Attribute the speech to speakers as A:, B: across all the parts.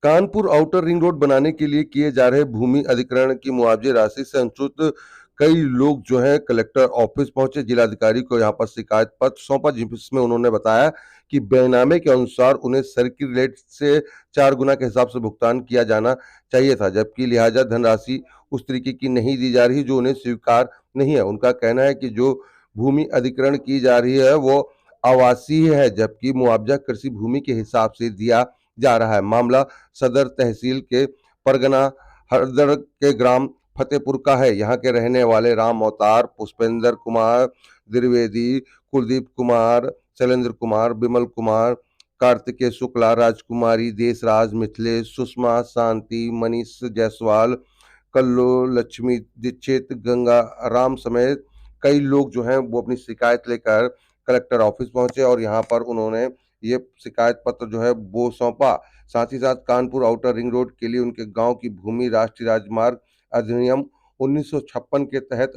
A: Kanpur outer ring road बनाने के लिए किए जा रहे भूमि अधिग्रहण की मुआवजे राशि से संतुष्ट कई लोग जो हैं कलेक्टर ऑफिस पहुंचे। जिलाधिकारी को यहां पर शिकायत पत्र सौंपा, जिसमें उन्होंने बताया कि बेनामे के अनुसार उन्हें सर्किल रेट से 4 गुना के हिसाब से भुगतान किया जाना चाहिए था, जबकि लिहाजा धनराशि उस तरीके की नहीं दी जा रही जो उन्हें स्वीकार नहीं है। उनका कहना है कि जो भूमि अधिग्रहण की जा रही है वो आवासीय है, जबकि मुआवजा कृषि भूमि के हिसाब से दिया जा रहा है। मामला सदर तहसील के परगना हरदड़ के ग्राम फतेहपुर का है। यहाँ के रहने वाले राम अवतार, पुष्पेंद्र कुमार द्विवेदी, कुलदीप कुमार, शैलेंद्र कुमार, विमल कुमार, कार्तिकेय शुक्ला, राजकुमारी, देशराज, मिथिलेश, सुषमा, शांति, मनीष जायसवाल, कल्लो, लक्ष्मी दीक्षित, गंगा राम समेत कई लोग जो हैं वो अपनी शिकायत लेकर कलेक्टर ऑफिस पहुंचे और यहाँ पर उन्होंने ये शिकायत पत्र जो है वो सौंपा। साथ ही साथ कानपुर आउटर रिंग रोड के लिए उनके गांव की भूमि राष्ट्रीय राजमार्ग अधिनियम 1956 के तहत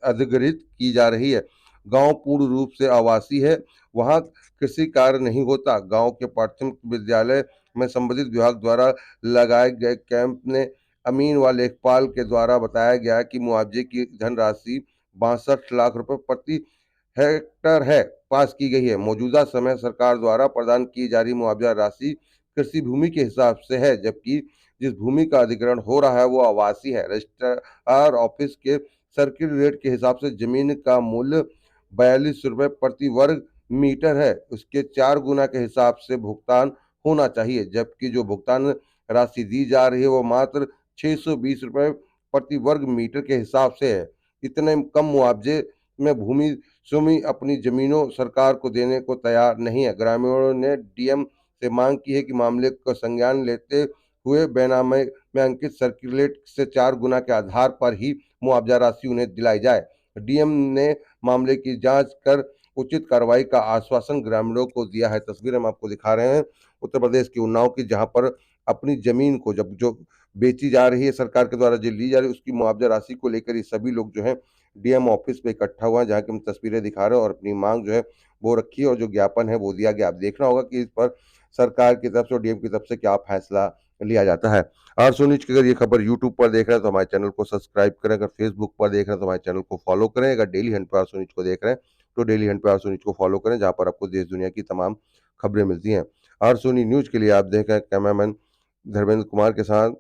A: अधिग्रहित की जा रही है। गांव पूर्ण रूप से आवासीय है, वहां कृषि कार्य नहीं होता। गांव के प्राथमिक विद्यालय में संबंधित विभाग द्वारा लगाए गए कैंप ने अमीन व लेखपाल के द्वारा बताया गया कि मुआवजे की धनराशि 62 लाख रुपए प्रति हेक्टर है पास की गई है। मौजूदा समय सरकार द्वारा प्रदान की जा रही मुआवजा राशि कृषि भूमि के हिसाब से है, जबकि जिस भूमि का अधिग्रहण हो रहा है वो आवासीय है। रजिस्ट्रार ऑफिस के सर्किल रेट के हिसाब से जमीन का मूल्य 42 रुपए प्रति वर्ग मीटर है, उसके 4 गुना के हिसाब से भुगतान होना चाहिए, जबकि जो भुगतान राशि दी जा रही है वो मात्र 620 रुपए प्रति वर्ग मीटर के हिसाब से है। इतने कम मुआवजे में भूमि स्वामी अपनी जमीनों सरकार को देने को तैयार नहीं है। ग्रामीणों ने डीएम से मांग की है कि मामले का संज्ञान लेते हुए बेनामे में अंकित सर्किलेट से 4 गुना के आधार पर ही मुआवजा राशि उन्हें दिलाई जाए। डीएम ने मामले की जांच कर उचित कार्रवाई का आश्वासन ग्रामीणों को दिया है। तस्वीर हम आपको दिखा रहे हैं उत्तर प्रदेश के उन्नाव की, जहां पर अपनी जमीन को जब जो बेची जा रही है सरकार के द्वारा, जो ली जा रही है उसकी मुआवजा राशि को लेकर ये सभी लोग जो है डीएम ऑफिस पे इकट्ठा हुआ है, जहाँ की हम तस्वीरें दिखा रहे हैं और अपनी मांग जो है वो रखी है और जो ज्ञापन है वो दिया गया। आप देखना होगा कि इस पर सरकार की तरफ से और डीएम की तरफ से क्या फैसला लिया जाता है। आरसू न्यूज की अगर ये खबर यूट्यूब पर देख रहे हैं तो हमारे चैनल को सब्सक्राइब करें, अगर फेसबुक पर देख रहे हैं तो हमारे चैनल को फॉलो करें, अगर डेली हंट पे आरसू न्यूज को देख रहे हैं तो डेली हंट पे आरसू न्यूज को फॉलो करें, जहाँ पर आपको देश दुनिया की तमाम खबरें मिलती हैं। आरसू न्यूज के लिए आप देखें कैमरामैन धर्मेंद्र कुमार के साथ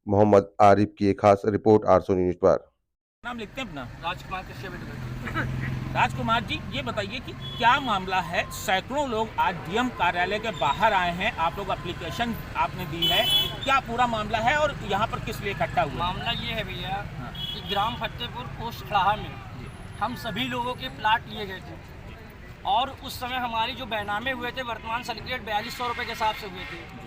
A: मोहम्मद आरिफ की एक खास रिपोर्ट आरसू न्यूज पर।
B: नाम लिखते हैं अपना?
C: राजकुमार कश्यप।
B: राजकुमार जी, ये बताइए कि क्या मामला है? सैकड़ों लोग आज डीएम कार्यालय के बाहर आए हैं, आप लोग एप्लीकेशन आपने दी है, क्या पूरा मामला है और यहाँ पर किस लिए इकट्ठा हुआ?
C: मामला ये है भैया कि ग्राम फतेहपुर पोस्ट खड़ाहा में हम सभी लोगों के प्लाट लिए गए थे और उस समय हमारी जो बैनामे हुए थे वर्तमान सर्टिफिकेट 4200 रुपये के हिसाब से हुए थे।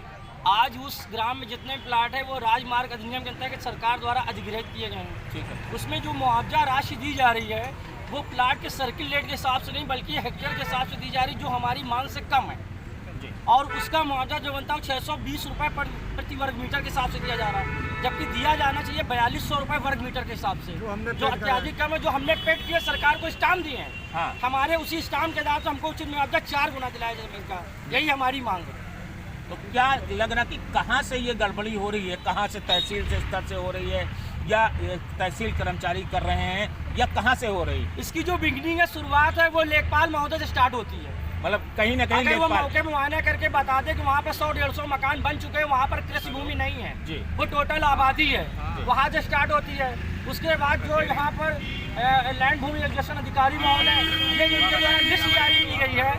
C: आज उस ग्राम में जितने प्लाट है वो राजमार्ग अधिनियम के अंतर्गत सरकार द्वारा अधिग्रहित किए गए हैं।
B: ठीक है।
C: उसमें जो मुआवजा राशि दी जा रही है वो प्लाट के सर्किल रेट के हिसाब से नहीं बल्कि हेक्टेयर के हिसाब से दी जा रही, जो हमारी मांग से कम है
B: जी।
C: और उसका मुआवजा जो बनता है 620 रुपये प्रति वर्ग मीटर के हिसाब से दिया जा रहा है, जबकि दिया जाना चाहिए 4200 रुपये वर्ग मीटर के हिसाब से, जो अत्याधिक कम है। जो हमने पेड किया सरकार को स्टाम्प दिए हैं,
B: हाँ।
C: हमारे उसी स्टाम्प के आधार से हमको उचित मुआवजा 4 गुना दिलाया जाए जमीन का, यही हमारी मांग है।
B: तो क्या लग रहा कि कहाँ से ये गड़बड़ी हो रही है? कहाँ से तहसील से स्तर से हो रही है या तहसील कर्मचारी कर रहे हैं या कहाँ से हो रही है?
C: इसकी जो बिगनिंग है, शुरुआत है वो लेखपाल महोदय से स्टार्ट होती है।
B: मतलब कहीं ना कहीं
C: वो मौके में मुआयना करके बता दे कि वहाँ पर 100-150 मकान बन चुके हैं, वहाँ पर कृषि भूमि नहीं है
B: जी,
C: वो टोटल आबादी है, वहाँ से स्टार्ट होती है। उसके बाद जो यहाँ पर लैंड भूमि रजिस्ट्रेशन अधिकारी महोदय, ये जिनके द्वारा लिस्ट जारी की गई है,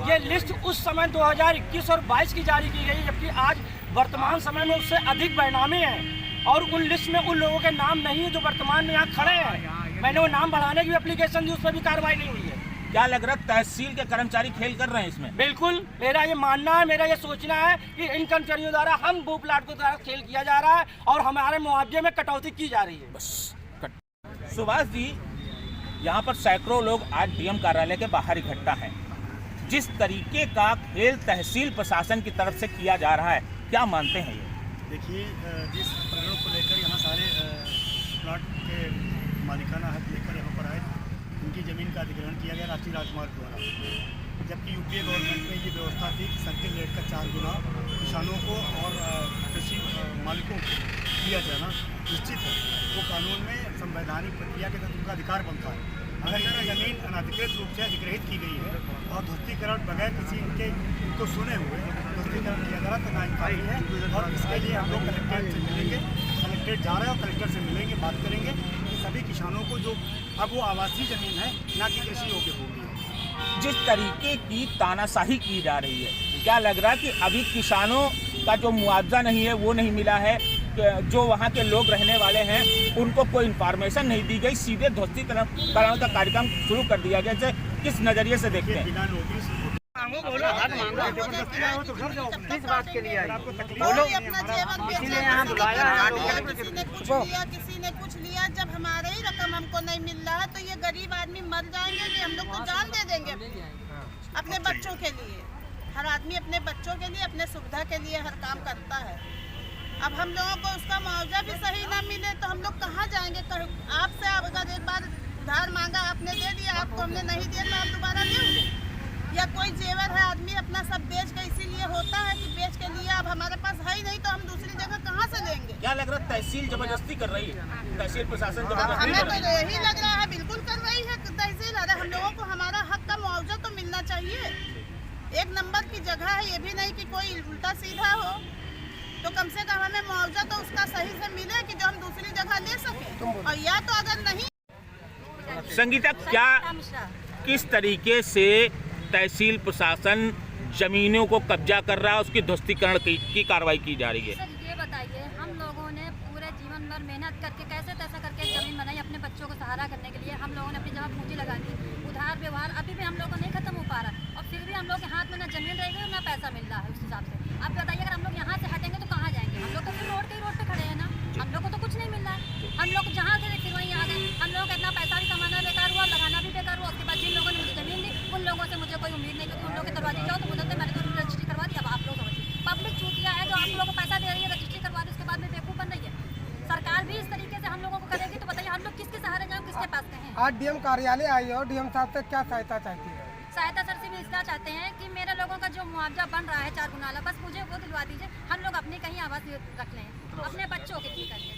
C: ये लिस्ट उस समय 2021 और 22 की जारी की गई, जबकि आज वर्तमान समय में उससे अधिक बैनामे हैं और उन लिस्ट में उन लोगों के नाम नहीं है जो वर्तमान में यहाँ खड़े हैं। मैंने वो नाम बढ़ाने की भी एप्लीकेशन दी, उस पर भी कार्रवाई नहीं हुई है।
B: क्या लग रहा है तहसील के कर्मचारी खेल कर रहे हैं इसमें?
C: बिल्कुल, मेरा ये मानना है, मेरा ये सोचना है कि इन कर्मचारियों द्वारा हम भू प्लाट को द्वारा खेल किया जा रहा है और हमारे मुआवजे में कटौती की जा रही है।
B: बस सुभाष जी, यहाँ पर सैकड़ों लोग आज डीएम कार्यालय के बाहर इकट्ठा हैं। जिस तरीके का खेल तहसील प्रशासन की तरफ से किया जा रहा है, क्या मानते हैं ये?
D: देखिए, जिस प्रकरण को लेकर यहाँ सारे प्लाट के मालिकाना हक लेकर यहाँ पर आए, उनकी ज़मीन का अधिग्रहण किया गया राष्ट्रीय राजमार्ग द्वारा, जबकि यूपीए गवर्नमेंट में ये व्यवस्था थी कि सर्किल रेट का 4 गुना किसानों को और कृषि मालिकों को दिया जाना निश्चित है। वो कानून में संवैधानिक प्रक्रिया के तहत उनका अधिकार बनता है। अगर यह जमीन अनधिकृत रूप से अधिग्रहित की गई है और ध्वस्तीकरण बगैर किसी उनको सुने हुए ध्वस्तीकरण किया जा रहा तो नाइंसाफी है। और इसके लिए हम लोग कलेक्ट्रेट से मिलेंगे, कलेक्ट्रेट जा रहे हैं और कलेक्टर से मिलेंगे, बात करेंगे कि सभी किसानों को जो अब वो आवासीय ज़मीन है ना कि कृषि योग्य भूमि है।
B: जिस तरीके की तानाशाही की जा रही है, क्या लग रहा है कि अभी किसानों का जो मुआवजा नहीं है वो नहीं मिला है, जो वहाँ के लोग रहने वाले हैं उनको कोई इन्फॉर्मेशन नहीं दी गई, सीधे ध्वस्तीकरण का कार्यक्रम शुरू कर दिया गया। जैसे किस नज़रिए से देखते हैं?
D: बिना नोटिस
C: किस बात के लिए
D: आपको तकलीफ
E: बोलो, अपना जेवर बेचा,
C: यहाँ बुलाया है,
E: किसी ने कुछ लिया, किसी ने कुछ लिया। जब हमारे ही रकम हमको नहीं मिल रहा है तो ये गरीब आदमी मर जाएंगे कि हम लोग को जान दे देंगे अपने बच्चों के लिए। हर आदमी अपने बच्चों के लिए, अपने सुविधा के लिए हर काम करता है। अब हम लोगों को उसका मुआवजा भी सही ना मिले तो हम लोग कहाँ जाएंगे? आपसे अगर एक बार उधार मांगा, आपने दे दिया, आपको हमने नहीं दिया तो आप दोबारा देंगे? या कोई जेवर है, आदमी अपना सब बेच के, इसीलिए होता है कि बेच के लिया, अब हमारे पास है ही नहीं तो हम दूसरी जगह कहाँ से लेंगे?
B: क्या लग रहा है तहसील जबरदस्ती कर रही है? तहसील प्रशासन जबरदस्ती
E: हमें
B: कर
E: तो
B: रही है?
E: यही लग रहा है, बिल्कुल कर रही है तहसील। अरे हम लोगों को हमारा हक का मुआवजा तो मिलना चाहिए। एक नंबर की जगह है, ये भी नहीं कि कोई उल्टा सीधा हो, तो कम से कम हमें मुआवजा तो उसका सही से मिले कि जो हम दूसरी जगह ले सके। और या तो अगर नहीं।
B: संगीता, क्या किस तरीके से तहसील प्रशासन जमीनों को कब्जा कर रहा है, उसकी ध्वस्तीकरण की कार्रवाई की जा रही है?
F: सर ये बताइए, हम लोगों ने पूरे जीवन भर मेहनत करके कैसे तैसा करके जमीन बनाई अपने बच्चों को सहारा करने के लिए। हम लोगों ने अपनी जगह पूंजी लगा दी, उधार व्यवहार अभी भी हम लोगों को नहीं खत्म हो पा रहा, और फिर भी हम लोग के हाथ में ना जमीन रहेगी और ना पैसा मिल रहा है उस हिसाब से। आप बताइए, अगर हम लोग यहाँ से हटेंगे तो कहाँ जाएंगे? हम लोग तो फिर रोड पे खड़े हैं ना, हम लोग को तो कुछ नहीं मिल रहा है। हम लोग जहाँ थे फिर वहीं आ गए। हम लोग का इतना पैसा भी कमाना बेकार हुआ, लगाना भी बेकार हुआ। उसके बाद जिन लोगों ने मुझे जमीन दी उन लोगों से मुझे कोई उम्मीद नहीं, क्योंकि उन लोगों के दरवाजे जाओ तो बोलते मैंने तो रजिस्ट्री करवा दी। अब आप लोग समझिए, पब्लिक चूतिया है जो आप लोगों को पैसा दे रही है, रजिस्ट्री करवा दी, उसके बाद में बेवकूफ़ बन रही है। सरकार भी इस तरीके से हम लोगों को करेगी तो बताइए हम लोग किसके सहारे जाएं, किसके पास कहें?
G: आज डीएम कार्यालय आई हो, डीएम साहब से क्या सहायता चाहती है?
F: सहायता सर से भी इसका चाहते हैं कि मेरे लोगों का जो मुआवजा बन रहा है 4 गुना, बस मुझे वो दिलवा दीजिए। हम लोग अपनी कहीं आवाज़ रख लें, अपने बच्चों के लिए करिए।